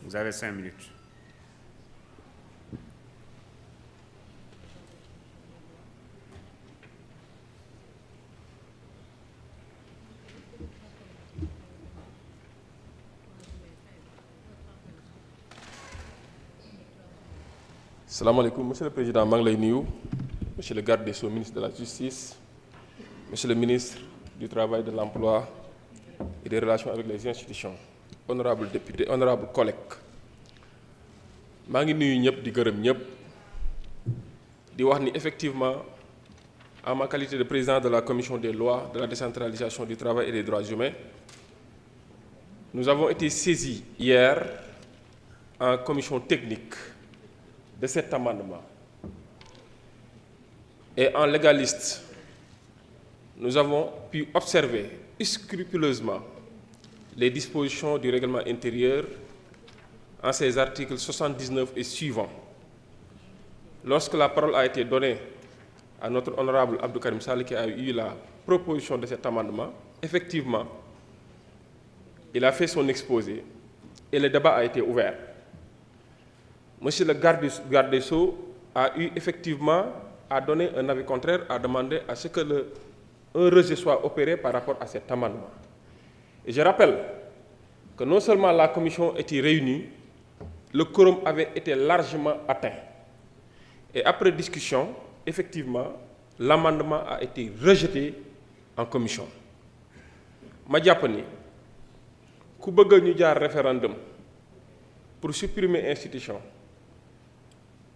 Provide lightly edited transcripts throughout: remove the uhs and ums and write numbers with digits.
Vous avez 5 minutes. Salam alaikum, Monsieur le Président, maa ngi lay nuyu, Monsieur le garde des Sceaux, ministre de la Justice, Monsieur le ministre du Travail, de l'Emploi et des Relations avec les institutions, honorables députés, honorables collègues. maa ngi nuyu ñëpp di gërëm ñëpp di wax ni effectivement en ma qualité de président de la commission des lois, de la décentralisation du travail et des droits humains, nous avons été saisis hier en commission technique de cet amendement. Et en légaliste, nous avons pu observer scrupuleusement les dispositions du règlement intérieur en ses articles 79 et suivants. Lorsque la parole a été donnée à notre honorable Abdou Karim Sall qui a eu la proposition de cet amendement, effectivement, il a fait son exposé et le débat a été ouvert. Monsieur le garde des Sceaux a eu effectivement à donner un avis contraire, à demander à ce que un rejet soit opéré par rapport à cet amendement. Et je rappelle que non seulement la commission était réunie, le quorum avait été largement atteint. Et après discussion, effectivement, l'amendement a été rejeté en commission. Ma jàpp ni ku bëgg ñu jaar référendum pour supprimer institution,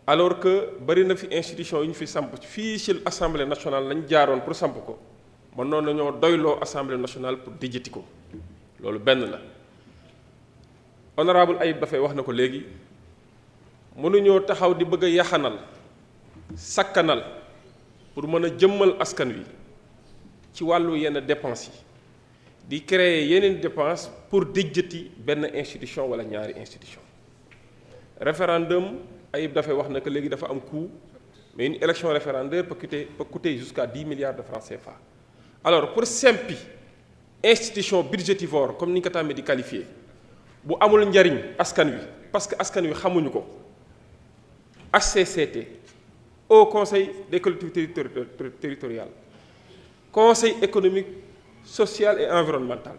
alors que bari na fi institution yu ñu fi samp fii ci assemblée nationale lañ jaaroon pour samp ko man noonu nañoo doyloo assemblée nationale pour dijjati ko loolu benn la. Honorable Ayib dafay wax na ko léegi mënuñoo taxaw di bëgg a yaxanal sakkanal pour mën a jëmmal askan wi ci wàllu yenn dépenses yi di créer yeneen dépenses pour dijjati benn institution wala ñaari institution. Référendum Ayib dafay wax na que léegi dafa am coût, mais une élection référendaire peut coûter jusqu'à 10 milliards de francs CFA. Alors pour simpi institution budgétivore comme ni ñu ko tàmmee di qualifier bu amul njariñ askan wi parce que askan wi xamuñu ko, HCCT, Haut Conseil des collectivités territoriales, Conseil économique, social et environnemental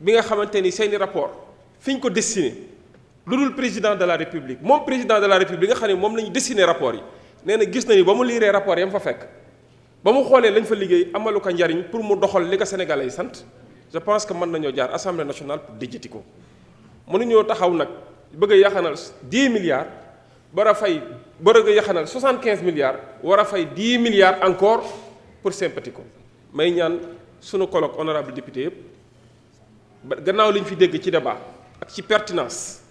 bi nga xamante ni seeni rapport fi ñu ko destiné lu dul président de la république moom président de la république nga xam ne moom la ñu destiné rapport yi nee na gis na ni ba mu liiree rapport yam fa fekk ba mu xoolee lañ fa liggéey amalu ko njariñ pour mu doxal li ko sénégalais yi sant. Je pense que mën nañoo jaar assemblée nationale pour dijjati ko mënuñoo taxaw nag bëgg a yaxanal 10 milliards war a fay bëgg a yaxanal 75 milliards war a fay 10 milliards encore pour sympathique ko. May ñaan sunu colloque honorable député yëpp ba gannaaw li ñu fi dégg ci débat ak ci pertinence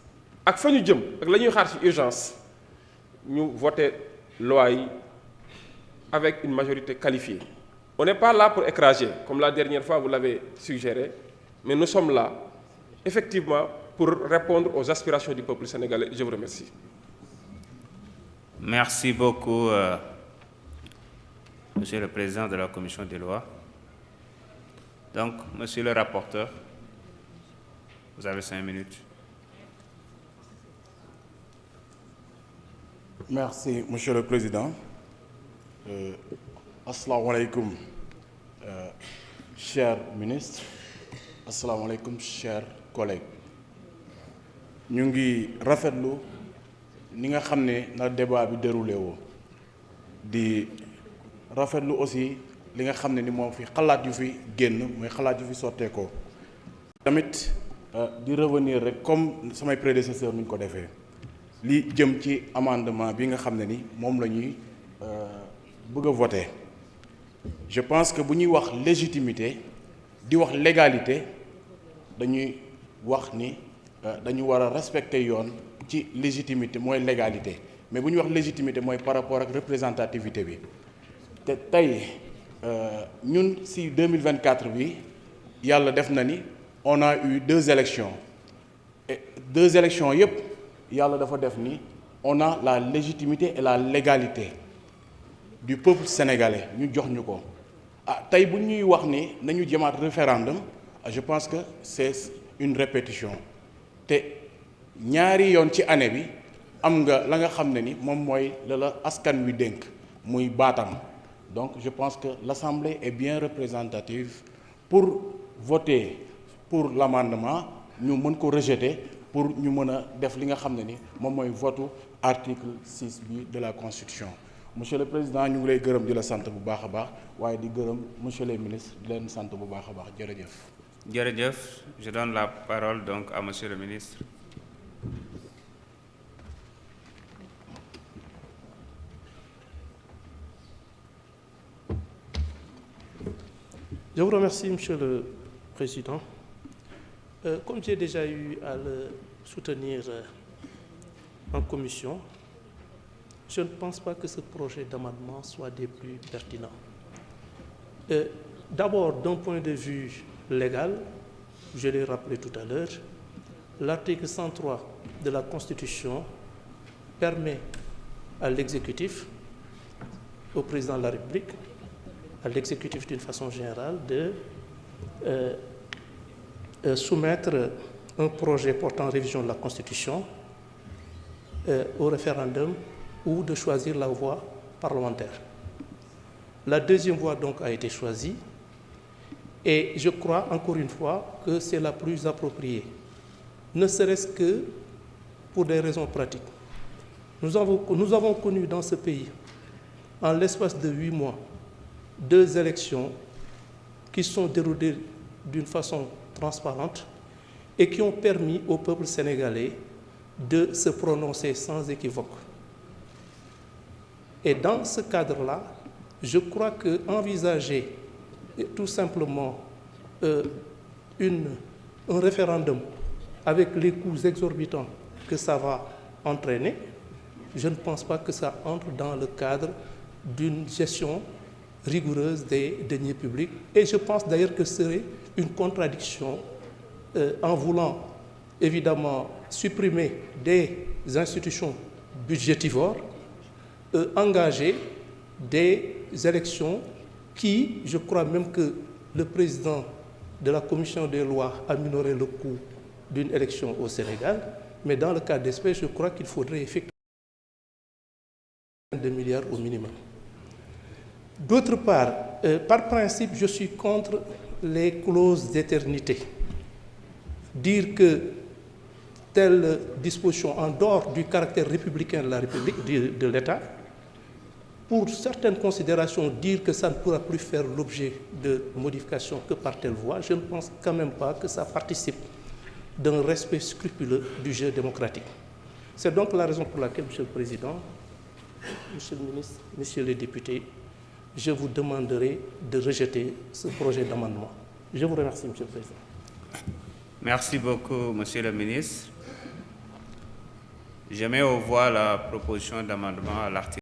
ak fa ñu jëm ak la ñuy xaar ci urgence ñu voter loi yi avec une majorité qualifiée. On n'est pas là pour écraser, comme la dernière fois vous l'avez suggéré, mais nous sommes là, effectivement, pour répondre aux aspirations du peuple sénégalais. Je vous remercie. Merci beaucoup, Monsieur le Président de la Commission des lois. Donc, Monsieur le rapporteur, vous avez 5 minutes. Merci, Monsieur le Président. Assalamu alaikum, chers ministres. Assalamu alaikum, chers collègues. Ñu ngi rafetlu ni nga xam ne na débat bi déroulé woo di rafetlu aussi li nga xam ne ni moom fi xalaat yu fi génn mooy xalaat yu fi sotteekoo. Tamit di revenir rek comme samay prédécesseurs nuñ ko defee li jëm ci amendement bi nga xam ne ni moom la ñuy bëgg a voter. Je pense que bu ñuy wax légitimité di wax légalité dañuy wax ni dañu war a respecter yoon ci légitimité mooy légalité mais bu ñuy wax légitimité mooy par rapport ak représentativité bi te tey ñun si 2024 bi yàlla def na ni on a eu 2 élections et 2 élections yépp yàlla dafa def ni on a la légitimité et la légalité du peuple sénégalais ñu jox ñu ko tey bu ñuy wax ni nañu jëmaat référendum je pense que c'est une répétition te ñaari yoon ci année bi am nga la nga xam ne ni moom mooy la askan wi dénk muy baatam. Donc je pense que l'Assemblée est bien représentative pour voter pour l'amendement ñu mën ko rejeter pour ñu mën a def li nga xam ne ni moom mooy votu article 6 bi de la Constitution. Monsieur le Président ñu ngi lay gërëm di la sant bu baax a baax waaye di gërëm monsieur les ministres di leen sant bu baax a baax jërëjëf. Jërëjëf. Je donne la parole donc à monsieur le ministre. Je vous remercie, Monsieur le Président. Comme j'ai déjà eu à le soutenir en commission, je ne pense pas que ce projet d'amendement soit des plus pertinents. D'abord, d'un point de vue légal, je l'ai rappelé tout à l'heure, l'article 103 de la Constitution permet à l'exécutif, au président de la République, à l'exécutif d'une façon générale, de soumettre un projet portant révision de la Constitution au référendum ou de choisir la voie parlementaire. La deuxième voie donc a été choisie et je crois encore une fois que c'est la plus appropriée, ne serait-ce que pour des raisons pratiques. Nous avons connu dans ce pays, en l'espace de 8 mois, 2 élections qui sont déroulées d'une façon transparente et qui ont permis au peuple sénégalais de se prononcer sans équivoque. Et dans ce cadre-là, je crois qu'envisager tout simplement un référendum avec les coûts exorbitants que ça va entraîner, je ne pense pas que ça entre dans le cadre d'une gestion rigoureuse des deniers publics. Et je pense d'ailleurs que ce serait une contradiction en voulant évidemment supprimer des institutions budgétivores, engager des élections qui, je crois même que le président de la commission des lois a minoré le coût d'une élection au Sénégal, mais dans le cas d'espèce, je crois qu'il faudrait effectivement 2 milliards au minimum. D'autre part, par principe, je suis contre les clauses d'éternité. Dire que telle disposition, en dehors du caractère républicain de la République, de l'État, pour certaines considérations, dire que ça ne pourra plus faire l'objet de modifications que par telle voie, je ne pense quand même pas que ça participe d'un respect scrupuleux du jeu démocratique. C'est donc la raison pour laquelle, Monsieur le Président, Monsieur le Ministre, Messieurs les députés, je vous demanderai de rejeter ce projet d'amendement. Je vous remercie, Monsieur le Président. Merci beaucoup, Monsieur le ministre. Je mets aux voix la proposition d'amendement à l'article